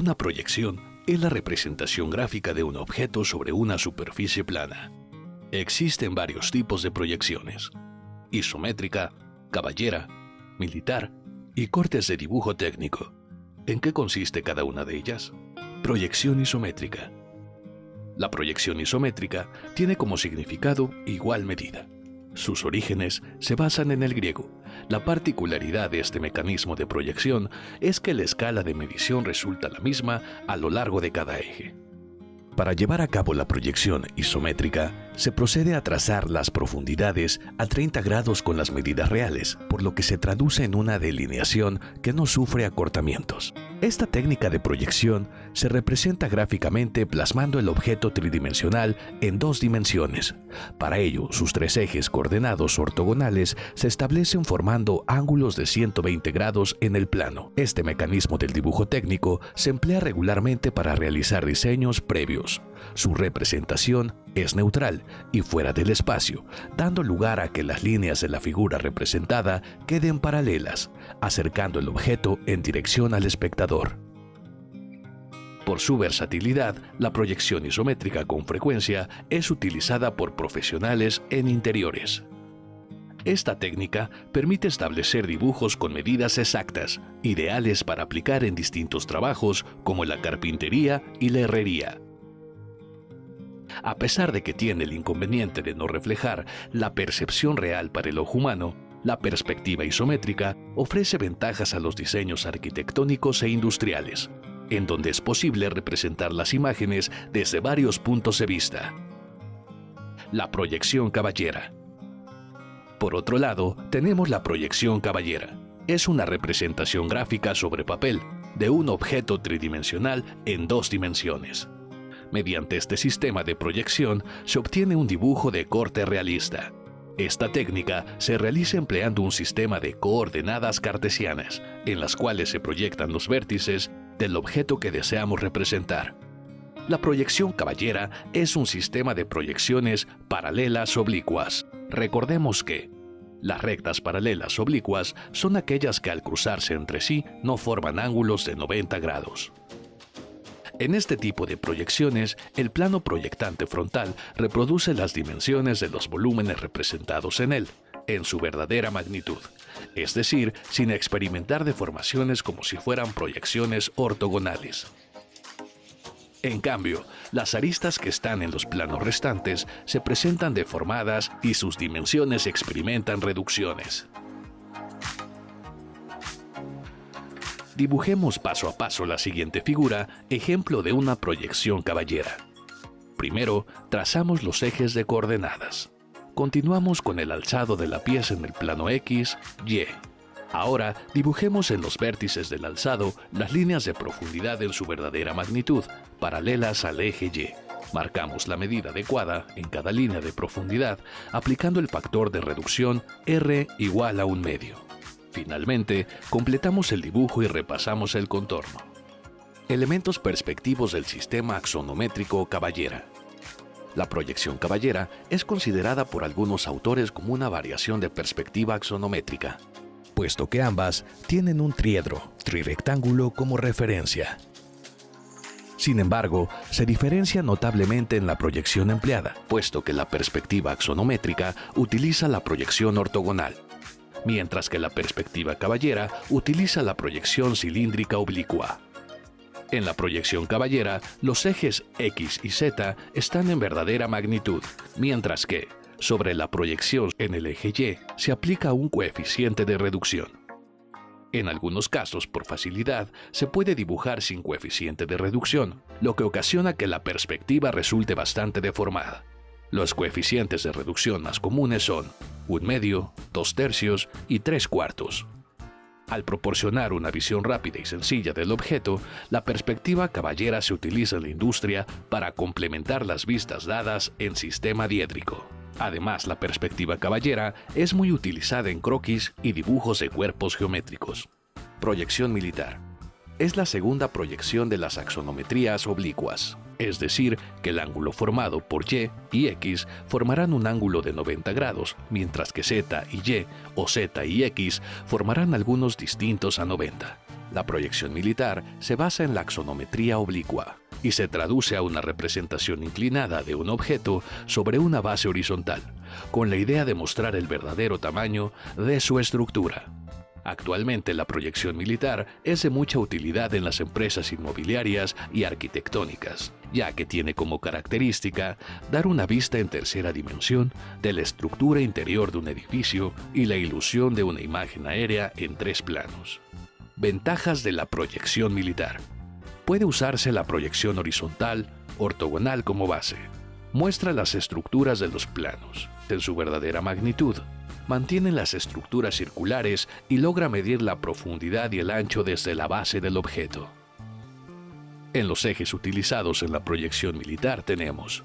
Una proyección es la representación gráfica de un objeto sobre una superficie plana. Existen varios tipos de proyecciones: isométrica, caballera, militar y cortes de dibujo técnico. ¿En qué consiste cada una de ellas? Proyección isométrica. La proyección isométrica tiene como significado igual medida. Sus orígenes se basan en el griego. La particularidad de este mecanismo de proyección es que la escala de medición resulta la misma a lo largo de cada eje. Para llevar a cabo la proyección isométrica, se procede a trazar las profundidades a 30 grados con las medidas reales, por lo que se traduce en una delineación que no sufre acortamientos. Esta técnica de proyección se representa gráficamente plasmando el objeto tridimensional en 2 dimensiones. Para ello, sus 3 ejes coordenados ortogonales se establecen formando ángulos de 120 grados en el plano. Este mecanismo del dibujo técnico se emplea regularmente para realizar diseños previos. Su representación es neutral y fuera del espacio, dando lugar a que las líneas de la figura representada queden paralelas, acercando el objeto en dirección al espectador. Por su versatilidad, la proyección isométrica con frecuencia es utilizada por profesionales en interiores. Esta técnica permite establecer dibujos con medidas exactas, ideales para aplicar en distintos trabajos como la carpintería y la herrería. A pesar de que tiene el inconveniente de no reflejar la percepción real para el ojo humano, la perspectiva isométrica ofrece ventajas a los diseños arquitectónicos e industriales, en donde es posible representar las imágenes desde varios puntos de vista. La proyección caballera. Por otro lado, tenemos la proyección caballera. Es una representación gráfica sobre papel de un objeto tridimensional en 2 dimensiones. Mediante este sistema de proyección se obtiene un dibujo de corte realista. Esta técnica se realiza empleando un sistema de coordenadas cartesianas, en las cuales se proyectan los vértices del objeto que deseamos representar. La proyección caballera es un sistema de proyecciones paralelas oblicuas. Recordemos que las rectas paralelas oblicuas son aquellas que al cruzarse entre sí no forman ángulos de 90 grados. En este tipo de proyecciones, el plano proyectante frontal reproduce las dimensiones de los volúmenes representados en él, en su verdadera magnitud, es decir, sin experimentar deformaciones como si fueran proyecciones ortogonales. En cambio, las aristas que están en los planos restantes se presentan deformadas y sus dimensiones experimentan reducciones. Dibujemos paso a paso la siguiente figura, ejemplo de una proyección caballera. Primero, trazamos los ejes de coordenadas. Continuamos con el alzado de la pieza en el plano X, Y. Ahora, dibujemos en los vértices del alzado las líneas de profundidad en su verdadera magnitud, paralelas al eje Y. Marcamos la medida adecuada en cada línea de profundidad, aplicando el factor de reducción R igual a 1/2. Finalmente, completamos el dibujo y repasamos el contorno. Elementos perspectivos del sistema axonométrico caballera. La proyección caballera es considerada por algunos autores como una variación de perspectiva axonométrica, puesto que ambas tienen un triedro, trirrectángulo como referencia. Sin embargo, se diferencia notablemente en la proyección empleada, puesto que la perspectiva axonométrica utiliza la proyección ortogonal, mientras que la perspectiva caballera utiliza la proyección cilíndrica oblicua. En la proyección caballera, los ejes X y Z están en verdadera magnitud, mientras que, sobre la proyección en el eje Y, se aplica un coeficiente de reducción. En algunos casos, por facilidad, se puede dibujar sin coeficiente de reducción, lo que ocasiona que la perspectiva resulte bastante deformada. Los coeficientes de reducción más comunes son 1/2, 2/3 y 3/4. Al proporcionar una visión rápida y sencilla del objeto, la perspectiva caballera se utiliza en la industria para complementar las vistas dadas en sistema diédrico. Además, la perspectiva caballera es muy utilizada en croquis y dibujos de cuerpos geométricos. Proyección militar. Es la segunda proyección de las axonometrías oblicuas, es decir, que el ángulo formado por Y y X formarán un ángulo de 90 grados, mientras que Z y Y o Z y X formarán algunos distintos a 90. La proyección militar se basa en la axonometría oblicua y se traduce a una representación inclinada de un objeto sobre una base horizontal, con la idea de mostrar el verdadero tamaño de su estructura. Actualmente la proyección militar es de mucha utilidad en las empresas inmobiliarias y arquitectónicas, ya que tiene como característica dar una vista en tercera dimensión de la estructura interior de un edificio y la ilusión de una imagen aérea en 3 planos. Ventajas de la proyección militar. Puede usarse la proyección horizontal, ortogonal como base. Muestra las estructuras de los planos en su verdadera magnitud. Mantiene las estructuras circulares y logra medir la profundidad y el ancho desde la base del objeto. En los ejes utilizados en la proyección militar tenemos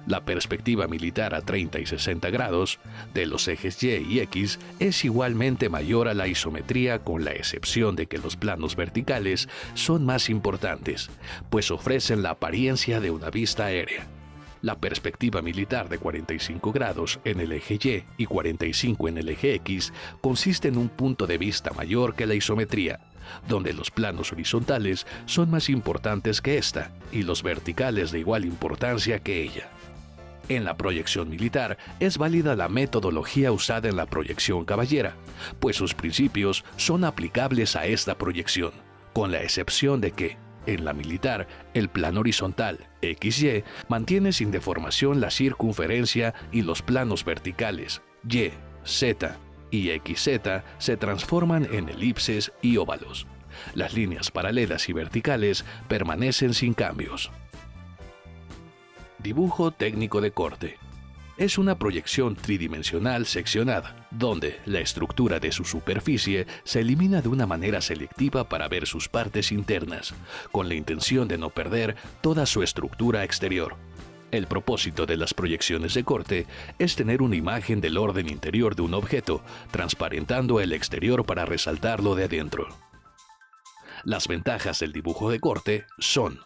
la perspectiva militar a 30 y 60 grados de los ejes Y y X es igualmente mayor a la isometría, con la excepción de que los planos verticales son más importantes, pues ofrecen la apariencia de una vista aérea. La perspectiva militar de 45 grados en el eje Y y 45 en el eje X consiste en un punto de vista mayor que la isometría, donde los planos horizontales son más importantes que esta y los verticales de igual importancia que ella. En la proyección militar es válida la metodología usada en la proyección caballera, pues sus principios son aplicables a esta proyección, con la excepción de que, en la militar, el plano horizontal XY mantiene sin deformación la circunferencia y los planos verticales Y, Z y XZ se transforman en elipses y óvalos. Las líneas paralelas y verticales permanecen sin cambios. Dibujo técnico de corte. Es una proyección tridimensional seccionada, donde la estructura de su superficie se elimina de una manera selectiva para ver sus partes internas, con la intención de no perder toda su estructura exterior. El propósito de las proyecciones de corte es tener una imagen del orden interior de un objeto, transparentando el exterior para resaltarlo de adentro. Las ventajas del dibujo de corte son: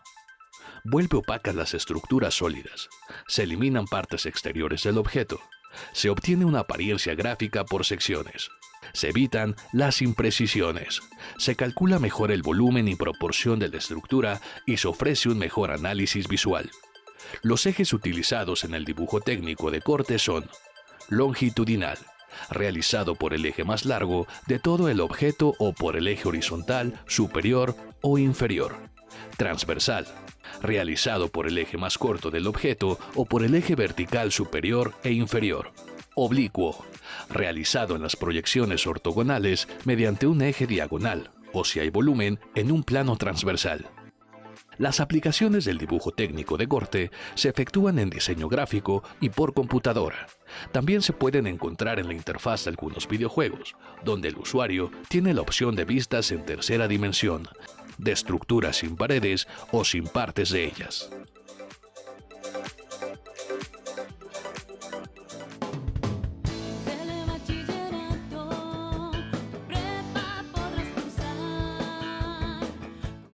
vuelve opacas las estructuras sólidas, se eliminan partes exteriores del objeto, se obtiene una apariencia gráfica por secciones, se evitan las imprecisiones, se calcula mejor el volumen y proporción de la estructura y se ofrece un mejor análisis visual. Los ejes utilizados en el dibujo técnico de corte son: longitudinal, realizado por el eje más largo de todo el objeto o por el eje horizontal, superior o inferior; transversal, realizado por el eje más corto del objeto o por el eje vertical superior e inferior; oblicuo, realizado en las proyecciones ortogonales mediante un eje diagonal, o si hay volumen, en un plano transversal. Las aplicaciones del dibujo técnico de corte se efectúan en diseño gráfico y por computadora. También se pueden encontrar en la interfaz de algunos videojuegos, donde el usuario tiene la opción de vistas en tercera dimensión, de estructuras sin paredes o sin partes de ellas.